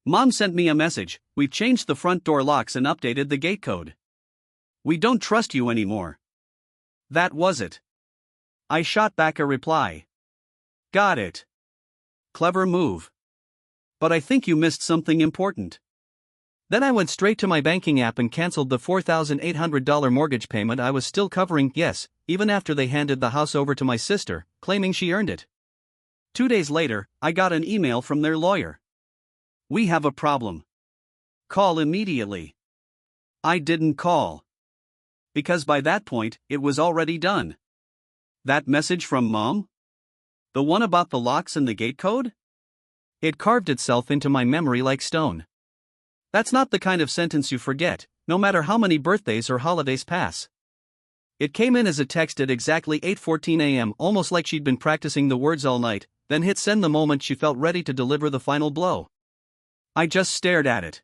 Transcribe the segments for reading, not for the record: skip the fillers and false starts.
Mom sent me a message. We've changed the front door locks and updated the gate code. We don't trust you anymore. That was it. I shot back a reply. Got it. Clever move. But I think you missed something important. Then I went straight to my banking app and canceled the $4,800 mortgage payment I was still covering, yes, even after they handed the house over to my sister, claiming she earned it. 2 days later, I got an email from their lawyer. We have a problem. Call immediately. I didn't call. Because by that point, it was already done. That message from Mom? The one about the locks and the gate code? It carved itself into my memory like stone. That's not the kind of sentence you forget, no matter how many birthdays or holidays pass. It came in as a text at exactly 8:14 a.m., almost like she'd been practicing the words all night, then hit send the moment she felt ready to deliver the final blow. I just stared at it.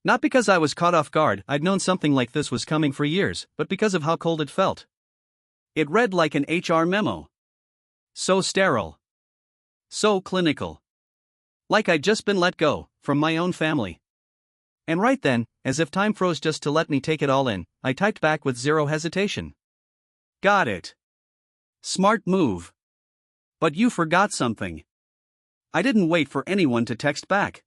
Not because I was caught off guard, I'd known something like this was coming for years, but because of how cold it felt. It read like an HR memo. So sterile. So clinical. Like I'd just been let go, from my own family. And right then, as if time froze just to let me take it all in, I typed back with zero hesitation. Got it. Smart move. But you forgot something. I didn't wait for anyone to text back.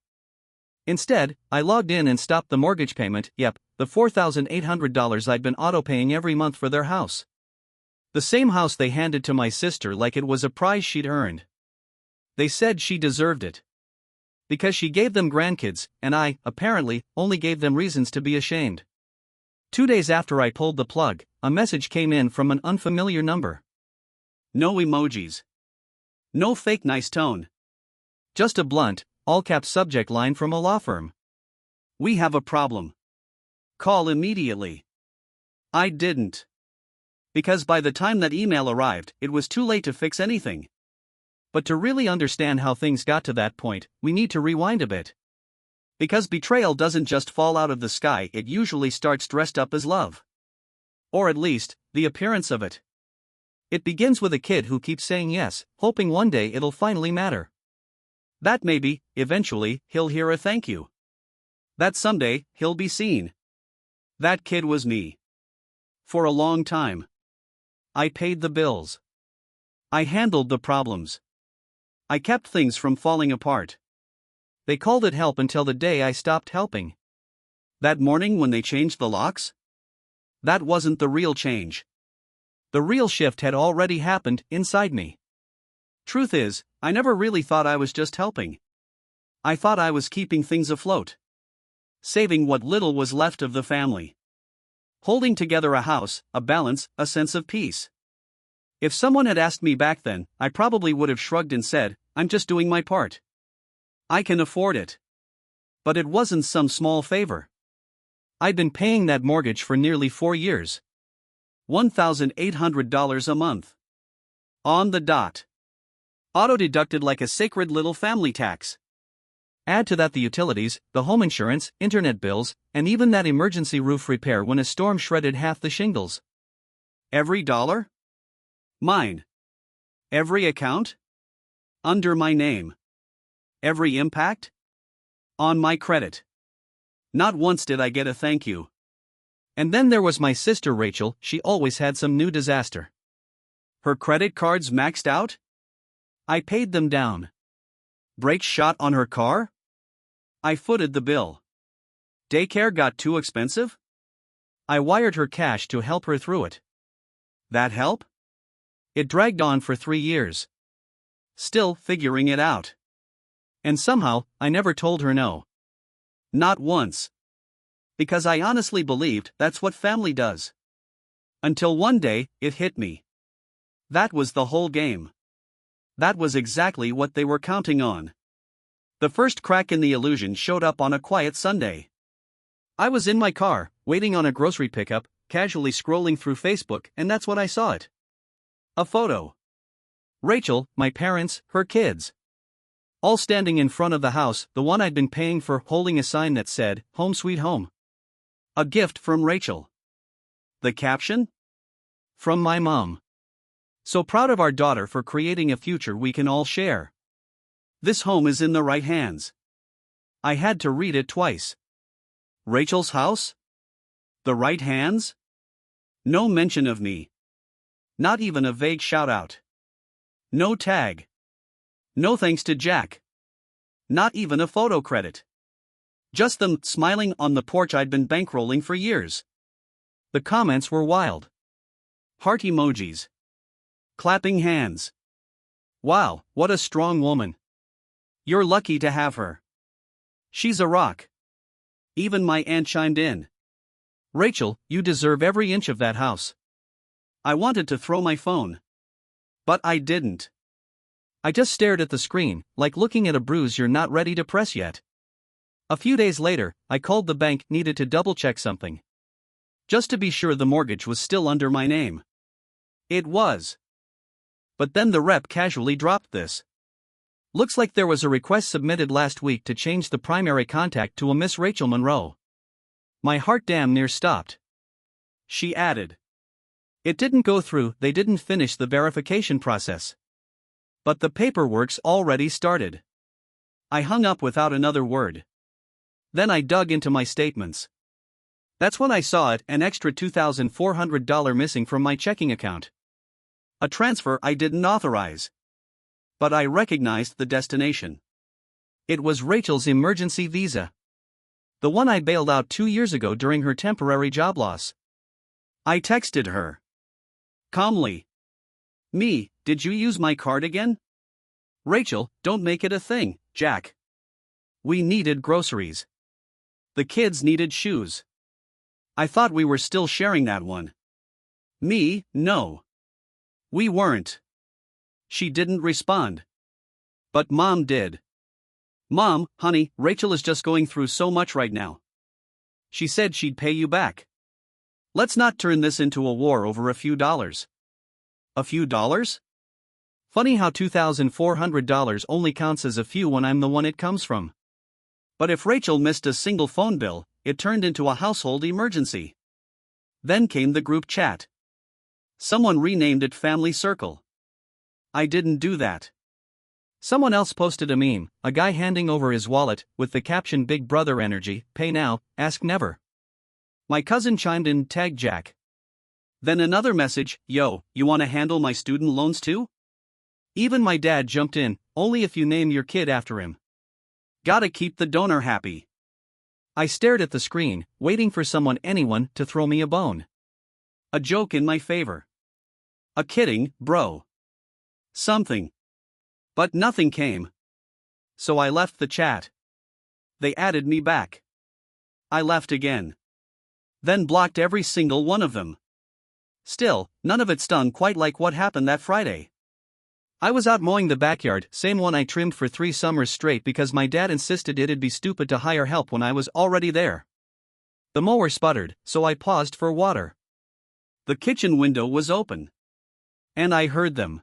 Instead, I logged in and stopped the mortgage payment, yep, the $4,800 I'd been auto-paying every month for their house. The same house they handed to my sister like it was a prize she'd earned. They said she deserved it. Because she gave them grandkids, and I, apparently, only gave them reasons to be ashamed. 2 days after I pulled the plug, a message came in from an unfamiliar number. No emojis. No fake nice tone. Just a blunt, all-caps subject line from a law firm. We have a problem. Call immediately. I didn't. Because by the time that email arrived, it was too late to fix anything. But to really understand how things got to that point, we need to rewind a bit. Because betrayal doesn't just fall out of the sky, it usually starts dressed up as love. Or at least, the appearance of it. It begins with a kid who keeps saying yes, hoping one day it'll finally matter. That maybe, eventually, he'll hear a thank you. That someday, he'll be seen. That kid was me. For a long time. I paid the bills. I handled the problems. I kept things from falling apart. They called it help until the day I stopped helping. That morning when they changed the locks? That wasn't the real change. The real shift had already happened inside me. Truth is, I never really thought I was just helping. I thought I was keeping things afloat. Saving what little was left of the family. Holding together a house, a balance, a sense of peace. If someone had asked me back then, I probably would have shrugged and said, I'm just doing my part. I can afford it. But it wasn't some small favor. I'd been paying that mortgage for nearly 4 years. $1,800 a month. On the dot. Auto-deducted like a sacred little family tax. Add to that the utilities, the home insurance, internet bills, and even that emergency roof repair when a storm shredded half the shingles. Every dollar? Mine. Every account? Under my name. Every impact? On my credit. Not once did I get a thank you. And then there was my sister Rachel, she always had some new disaster. Her credit cards maxed out? I paid them down. Brakes shot on her car? I footed the bill. Daycare got too expensive? I wired her cash to help her through it. That help? It dragged on for 3 years. Still figuring it out. And somehow, I never told her no. Not once. Because I honestly believed that's what family does. Until one day, it hit me. That was the whole game. That was exactly what they were counting on. The first crack in the illusion showed up on a quiet Sunday. I was in my car, waiting on a grocery pickup, casually scrolling through Facebook, and that's when I saw it. A photo. Rachel, my parents, her kids. All standing in front of the house, the one I'd been paying for, holding a sign that said, Home Sweet Home. A gift from Rachel. The caption? From my mom. So proud of our daughter for creating a future we can all share. This home is in the right hands. I had to read it twice. Rachel's house? The right hands? No mention of me. Not even a vague shout-out. No tag. No thanks to Jack. Not even a photo credit. Just them smiling on the porch I'd been bankrolling for years. The comments were wild. Heart emojis. Clapping hands. Wow, what a strong woman. You're lucky to have her. She's a rock. Even my aunt chimed in. Rachel, you deserve every inch of that house. I wanted to throw my phone. But I didn't. I just stared at the screen, like looking at a bruise you're not ready to press yet. A few days later, I called the bank, needed to double-check something. Just to be sure the mortgage was still under my name. It was. But then the rep casually dropped this. Looks like there was a request submitted last week to change the primary contact to a Miss Rachel Monroe. My heart damn near stopped. She added. It didn't go through, they didn't finish the verification process. But the paperwork's already started. I hung up without another word. Then I dug into my statements. That's when I saw it, an extra $2,400 missing from my checking account. A transfer I didn't authorize. But I recognized the destination. It was Rachel's emergency visa. The one I bailed out 2 years ago during her temporary job loss. I texted her. Calmly. Me, did you use my card again? Rachel, don't make it a thing, Jack. We needed groceries. The kids needed shoes. I thought we were still sharing that one. Me, no. We weren't. She didn't respond. But Mom did. Mom, honey, Rachel is just going through so much right now. She said she'd pay you back. Let's not turn this into a war over a few dollars. A few dollars? Funny how $2,400 only counts as a few when I'm the one it comes from. But if Rachel missed a single phone bill, it turned into a household emergency. Then came the group chat. Someone renamed it Family Circle. I didn't do that. Someone else posted a meme, a guy handing over his wallet, with the caption Big Brother energy, pay now, ask never. My cousin chimed in, tag Jack. Then another message, yo, you wanna handle my student loans too? Even my dad jumped in, only if you name your kid after him. Gotta keep the donor happy. I stared at the screen, waiting for anyone, to throw me a bone. A joke in my favor. A kidding, bro. Something. But nothing came. So I left the chat. They added me back. I left again. Then blocked every single one of them. Still, none of it stung quite like what happened that Friday. I was out mowing the backyard, same one I trimmed for 3 summers straight because my dad insisted it'd be stupid to hire help when I was already there. The mower sputtered, so I paused for water. The kitchen window was open. And I heard them.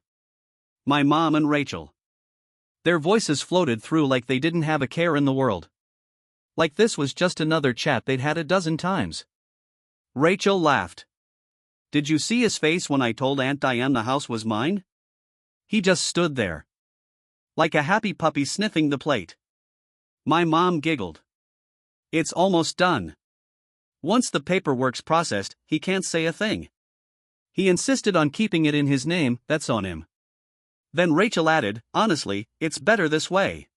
My mom and Rachel. Their voices floated through like they didn't have a care in the world. Like this was just another chat they'd had a dozen times. Rachel laughed. Did you see his face when I told Aunt Diane the house was mine? He just stood there. Like a happy puppy sniffing the plate. My mom giggled. It's almost done. Once the paperwork's processed, he can't say a thing. He insisted on keeping it in his name, that's on him. Then Rachel added, honestly, it's better this way.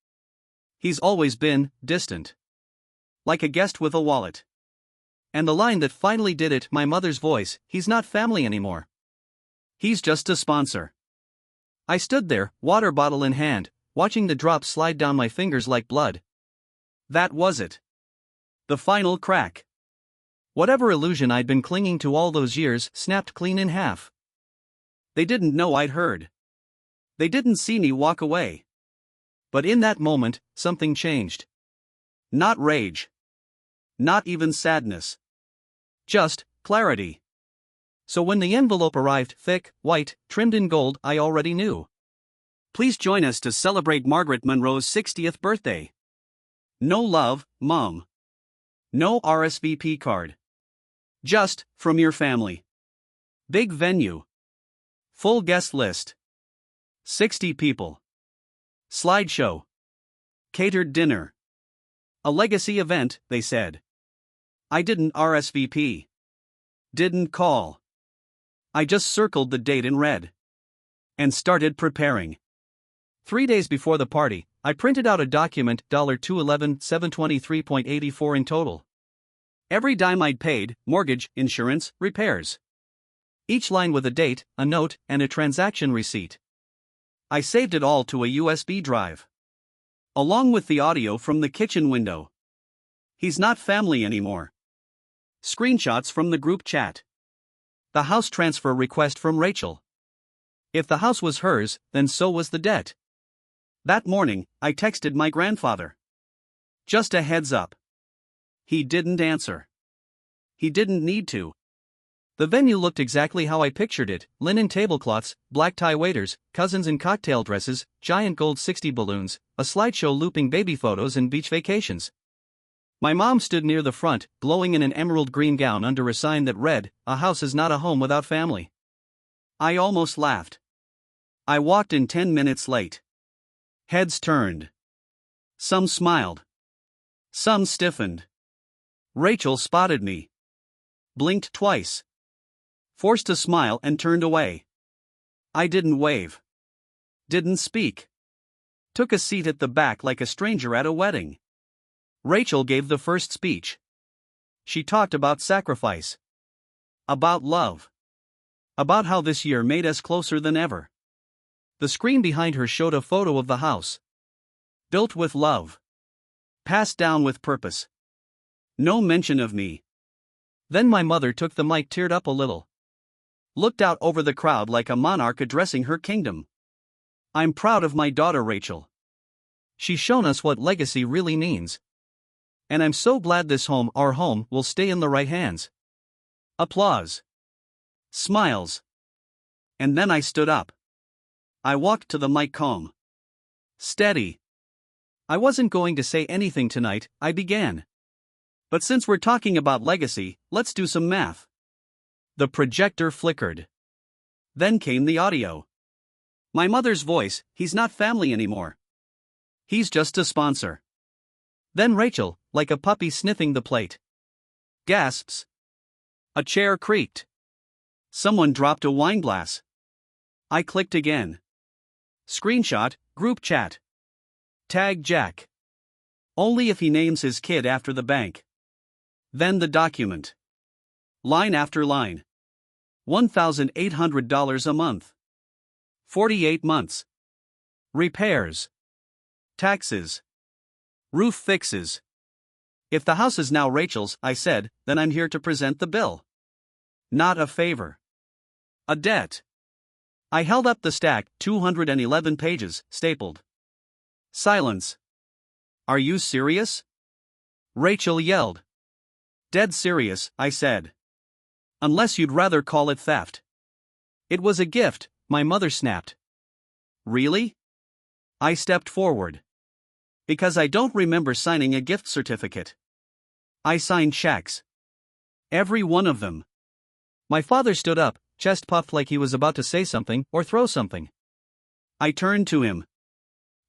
He's always been distant. Like a guest with a wallet. And the line that finally did it, my mother's voice, he's not family anymore. He's just a sponsor. I stood there, water bottle in hand, watching the drops slide down my fingers like blood. That was it. The final crack. Whatever illusion I'd been clinging to all those years snapped clean in half. They didn't know I'd heard. They didn't see me walk away. But in that moment, something changed. Not rage. Not even sadness. Just clarity. So when the envelope arrived, thick, white, trimmed in gold, I already knew. Please join us to celebrate Margaret Monroe's 60th birthday. No love, Mom. No RSVP card. Just, from your family. Big venue. Full guest list. 60 people. Slideshow. Catered dinner. A legacy event, they said. I didn't RSVP. Didn't call. I just circled the date in red. And started preparing. 3 days before the party, I printed out a document, $211,723.84 in total. Every dime I'd paid, mortgage, insurance, repairs. Each line with a date, a note, and a transaction receipt. I saved it all to a USB drive. Along with the audio from the kitchen window. He's not family anymore. Screenshots from the group chat. The house transfer request from Rachel. If the house was hers, then so was the debt. That morning, I texted my grandfather. Just a heads up. He didn't answer. He didn't need to. The venue looked exactly how I pictured it: linen tablecloths, black tie waiters, cousins in cocktail dresses, giant gold 60 balloons, a slideshow looping baby photos and beach vacations. My mom stood near the front, glowing in an emerald green gown under a sign that read, "A house is not a home without family." I almost laughed. I walked in 10 minutes late. Heads turned. Some smiled. Some stiffened. Rachel spotted me. Blinked twice. Forced a smile and turned away. I didn't wave. Didn't speak. Took a seat at the back like a stranger at a wedding. Rachel gave the first speech. She talked about sacrifice. About love. About how this year made us closer than ever. The screen behind her showed a photo of the house. Built with love. Passed down with purpose. No mention of me. Then my mother took the mic, teared up a little. Looked out over the crowd like a monarch addressing her kingdom. I'm proud of my daughter Rachel. She's shown us what legacy really means. And I'm so glad this home, our home, will stay in the right hands. Applause. Smiles. And then I stood up. I walked to the mic calm. Steady. I wasn't going to say anything tonight, I began. But since we're talking about legacy, let's do some math. The projector flickered. Then came the audio. My mother's voice: "He's not family anymore. He's just a sponsor." Then Rachel, like a puppy sniffing the plate. Gasps. A chair creaked. Someone dropped a wine glass. I clicked again. Screenshot, group chat. Tag Jack. Only if he names his kid after the bank. Then the document. Line after line. $1,800 a month. 48 months. Repairs. Taxes. Roof fixes. If the house is now Rachel's, I said, then I'm here to present the bill. Not a favor. A debt. I held up the stack, 211 pages, stapled. Silence. Are you serious? Rachel yelled. Dead serious, I said. Unless you'd rather call it theft. It was a gift, my mother snapped. Really? I stepped forward. Because I don't remember signing a gift certificate. I signed checks. Every one of them. My father stood up, chest puffed like he was about to say something or throw something. I turned to him.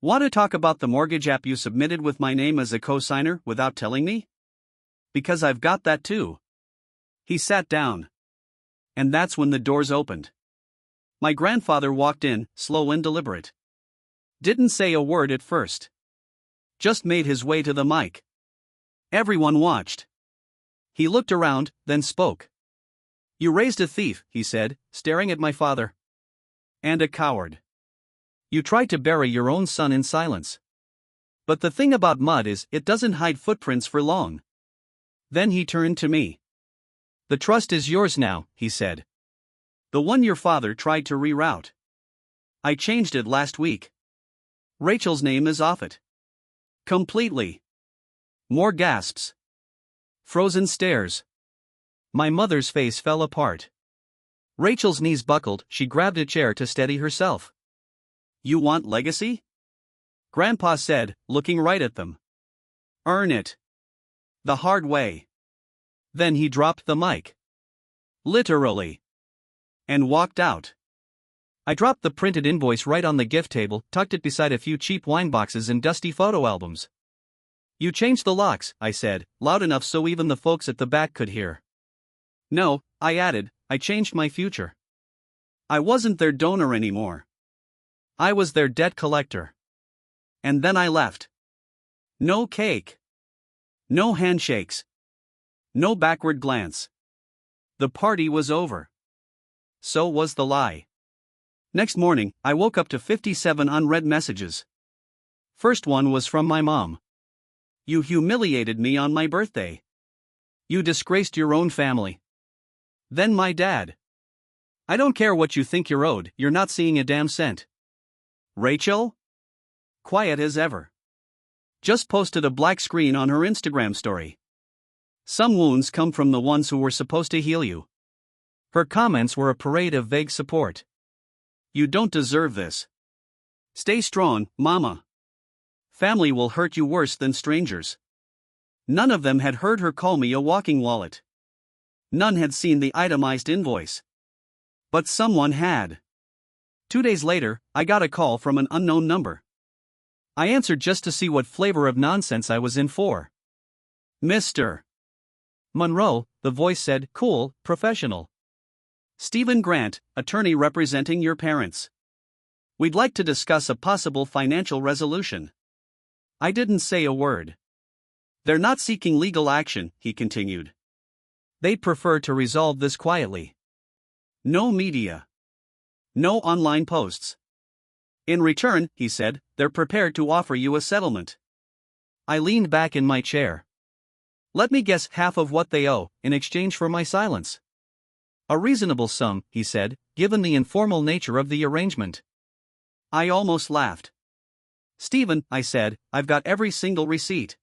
Want to talk about the mortgage app you submitted with my name as a co-signer without telling me? Because I've got that too. He sat down. And that's when the doors opened. My grandfather walked in, slow and deliberate. Didn't say a word at first. Just made his way to the mic. Everyone watched. He looked around, then spoke. You raised a thief, he said, staring at my father. And a coward. You tried to bury your own son in silence. But the thing about mud is, it doesn't hide footprints for long. Then he turned to me. The trust is yours now, he said. The one your father tried to reroute. I changed it last week. Rachel's name is off it. Completely. More gasps. Frozen stares. My mother's face fell apart. Rachel's knees buckled, she grabbed a chair to steady herself. You want legacy? Grandpa said, looking right at them. Earn it. The hard way. Then he dropped the mic. Literally. And walked out. I dropped the printed invoice right on the gift table, tucked it beside a few cheap wine boxes and dusty photo albums. You changed the locks, I said, loud enough so even the folks at the back could hear. No, I added, I changed my future. I wasn't their donor anymore. I was their debt collector. And then I left. No cake. No handshakes. No backward glance. The party was over. So was the lie. Next morning, I woke up to 57 unread messages. First one was from my mom. You humiliated me on my birthday. You disgraced your own family. Then my dad. I don't care what you think you're owed, you're not seeing a damn cent. Rachel? Quiet as ever. Just posted a black screen on her Instagram story. Some wounds come from the ones who were supposed to heal you. Her comments were a parade of vague support. You don't deserve this. Stay strong, mama. Family will hurt you worse than strangers. None of them had heard her call me a walking wallet. None had seen the itemized invoice. But someone had. 2 days later, I got a call from an unknown number. I answered just to see what flavor of nonsense I was in for. Mr. Monroe, the voice said, cool, professional. Stephen Grant, attorney representing your parents. We'd like to discuss a possible financial resolution. I didn't say a word. They're not seeking legal action, he continued. They'd prefer to resolve this quietly. No media. No online posts. In return, he said, they're prepared to offer you a settlement. I leaned back in my chair. Let me guess half of what they owe, in exchange for my silence. A reasonable sum, he said, given the informal nature of the arrangement. I almost laughed. Stephen, I said, I've got every single receipt.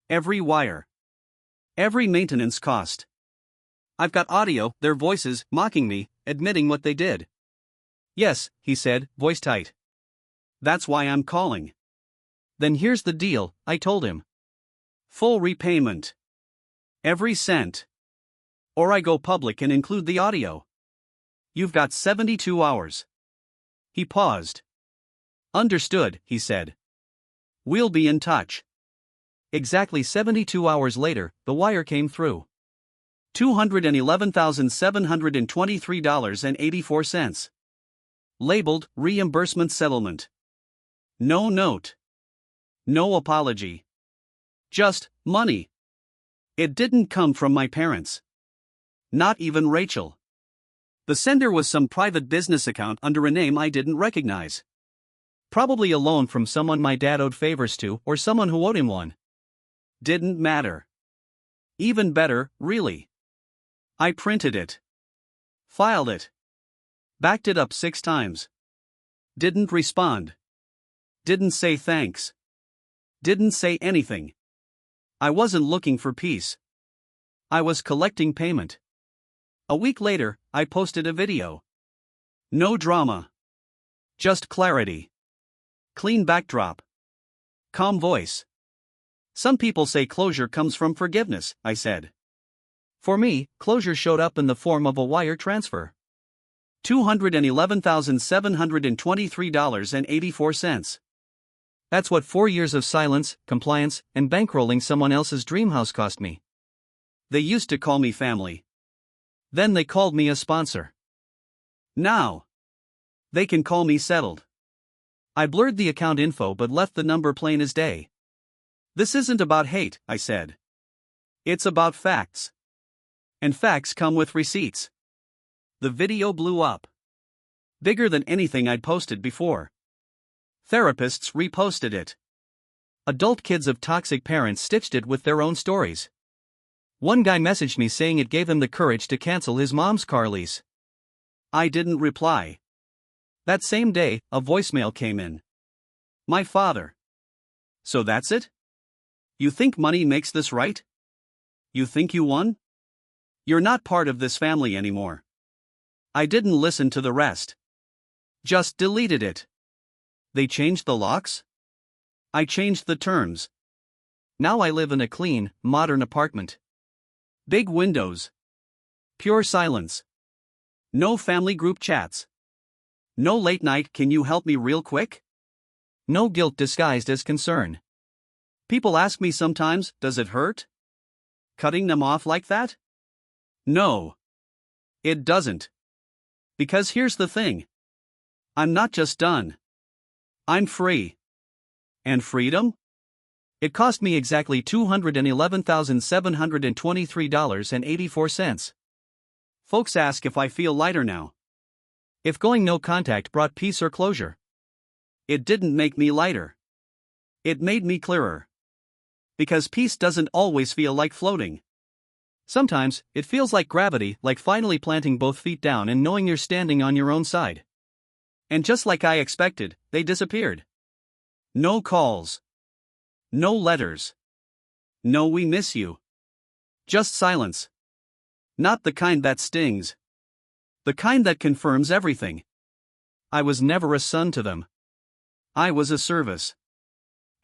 Every wire. Every maintenance cost. I've got audio, their voices, mocking me, admitting what they did. Yes, he said, voice tight. That's why I'm calling. Then here's the deal, I told him. Full repayment. Every cent. Or I go public and include the audio. You've got 72 hours. He paused. Understood, he said. We'll be in touch. Exactly 72 hours later, the wire came through. $211,723.84. Labeled, reimbursement settlement. No note. No apology. Just, money. It didn't come from my parents. Not even Rachel. The sender was some private business account under a name I didn't recognize. Probably a loan from someone my dad owed favors to, or someone who owed him one. Didn't matter. Even better, really. I printed it. Filed it. Backed it up 6 times. Didn't respond. Didn't say thanks. Didn't say anything. I wasn't looking for peace. I was collecting payment. A week later, I posted a video. No drama. Just clarity. Clean backdrop. Calm voice. Some people say closure comes from forgiveness, I said. For me, closure showed up in the form of a wire transfer. $211,723.84. That's what 4 years of silence, compliance, and bankrolling someone else's dream house cost me. They used to call me family. Then they called me a sponsor. Now they can call me settled. I blurred the account info but left the number plain as day. This isn't about hate, I said. It's about facts. And facts come with receipts. The video blew up. Bigger than anything I'd posted before. Therapists reposted it. Adult kids of toxic parents stitched it with their own stories. One guy messaged me saying it gave him the courage to cancel his mom's car lease. I didn't reply. That same day, a voicemail came in. My father. So that's it? You think money makes this right? You think you won? You're not part of this family anymore. I didn't listen to the rest. Just deleted it. They changed the locks? I changed the terms. Now I live in a clean, modern apartment. Big windows. Pure silence. No family group chats. No late night, can you help me real quick? No guilt disguised as concern. People ask me sometimes, does it hurt? Cutting them off like that? No. It doesn't. Because here's the thing. I'm not just done. I'm free. And freedom? It cost me exactly $211,723.84. Folks ask if I feel lighter now. If going no contact brought peace or closure. It didn't make me lighter. It made me clearer. Because peace doesn't always feel like floating. Sometimes, it feels like gravity, like finally planting both feet down and knowing you're standing on your own side. And just like I expected, they disappeared. No calls. No letters. No we miss you. Just silence. Not the kind that stings. The kind that confirms everything. I was never a son to them. I was a service.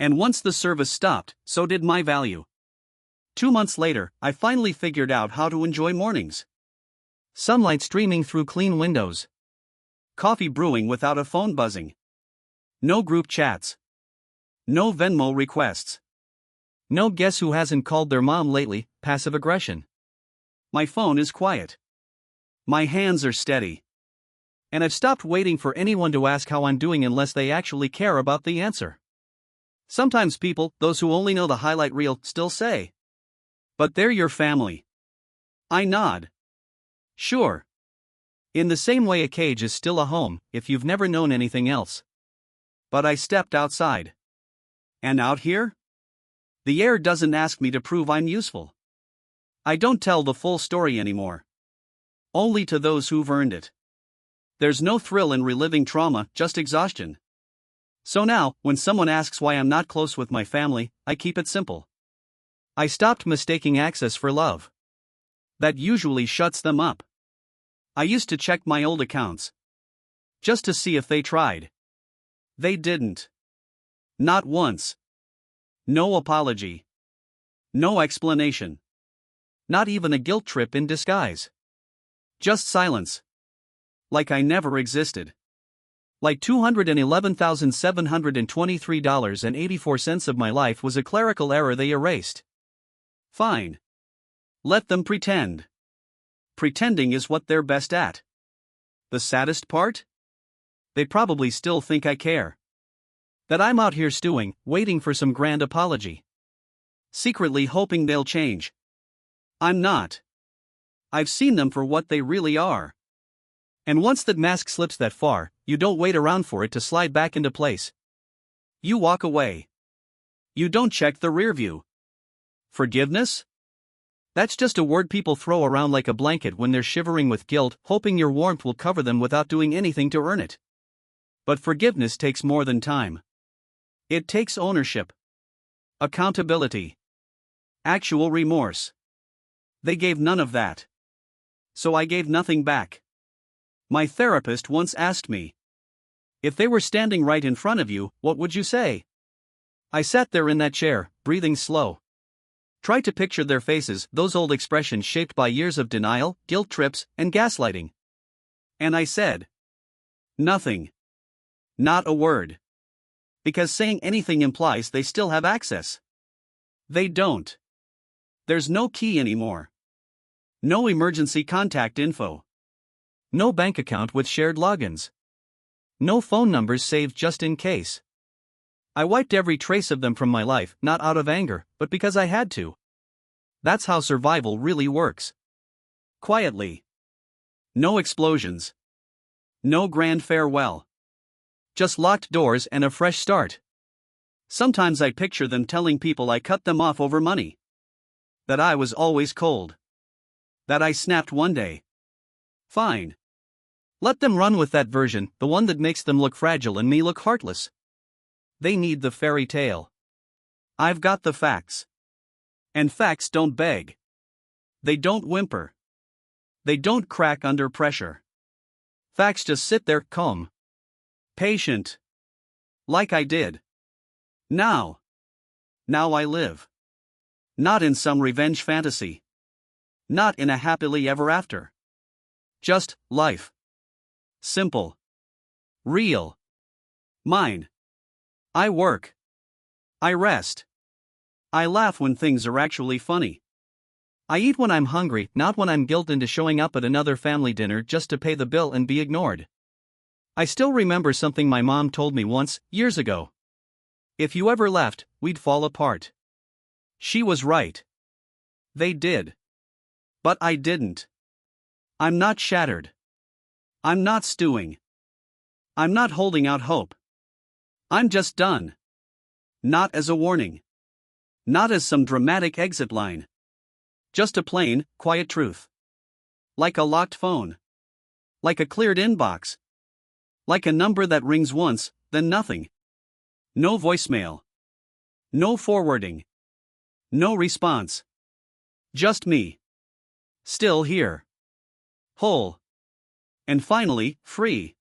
And once the service stopped, so did my value. 2 months later, I finally figured out how to enjoy mornings. Sunlight streaming through clean windows. Coffee brewing without a phone buzzing. No group chats. No Venmo requests. No guess who hasn't called their mom lately, passive aggression. My phone is quiet. My hands are steady. And I've stopped waiting for anyone to ask how I'm doing unless they actually care about the answer. Sometimes people, those who only know the highlight reel, still say, "But they're your family." I nod. Sure. In the same way a cage is still a home, if you've never known anything else. But I stepped outside. And out here? The air doesn't ask me to prove I'm useful. I don't tell the full story anymore. Only to those who've earned it. There's no thrill in reliving trauma, just exhaustion. So now, when someone asks why I'm not close with my family, I keep it simple. I stopped mistaking access for love. That usually shuts them up. I used to check my old accounts. Just to see if they tried. They didn't. Not once. No apology. No explanation. Not even a guilt trip in disguise. Just silence. Like I never existed. Like $211,723.84 of my life was a clerical error they erased. Fine. Let them pretend. Pretending is what they're best at. The saddest part? They probably still think I care. That I'm out here stewing, waiting for some grand apology. Secretly hoping they'll change. I'm not. I've seen them for what they really are. And once that mask slips that far, you don't wait around for it to slide back into place. You walk away. You don't check the rear view. Forgiveness? That's just a word people throw around like a blanket when they're shivering with guilt, hoping your warmth will cover them without doing anything to earn it. But forgiveness takes more than time. It takes ownership. Accountability. Actual remorse. They gave none of that. So I gave nothing back. My therapist once asked me, if they were standing right in front of you, what would you say? I sat there in that chair, breathing slow. Try to picture their faces, those old expressions shaped by years of denial, guilt trips, and gaslighting. And I said, nothing. Not a word. Because saying anything implies they still have access. They don't. There's no key anymore. No emergency contact info. No bank account with shared logins. No phone numbers saved just in case. I wiped every trace of them from my life, not out of anger, but because I had to. That's how survival really works. Quietly. No explosions. No grand farewell. Just locked doors and a fresh start. Sometimes I picture them telling people I cut them off over money. That I was always cold. That I snapped one day. Fine. Let them run with that version, the one that makes them look fragile and me look heartless. They need the fairy tale. I've got the facts. And facts don't beg. They don't whimper. They don't crack under pressure. Facts just sit there, calm. Patient. Like I did. Now. Now I live. Not in some revenge fantasy. Not in a happily ever after. Just life. Simple. Real. Mine. I work. I rest. I laugh when things are actually funny. I eat when I'm hungry, not when I'm guilted into showing up at another family dinner just to pay the bill and be ignored. I still remember something my mom told me once, years ago. If you ever left, we'd fall apart. She was right. They did. But I didn't. I'm not shattered. I'm not stewing. I'm not holding out hope. I'm just done. Not as a warning. Not as some dramatic exit line. Just a plain, quiet truth. Like a locked phone. Like a cleared inbox. Like a number that rings once, then nothing. No voicemail. No forwarding. No response. Just me. Still here. Whole. And finally, free.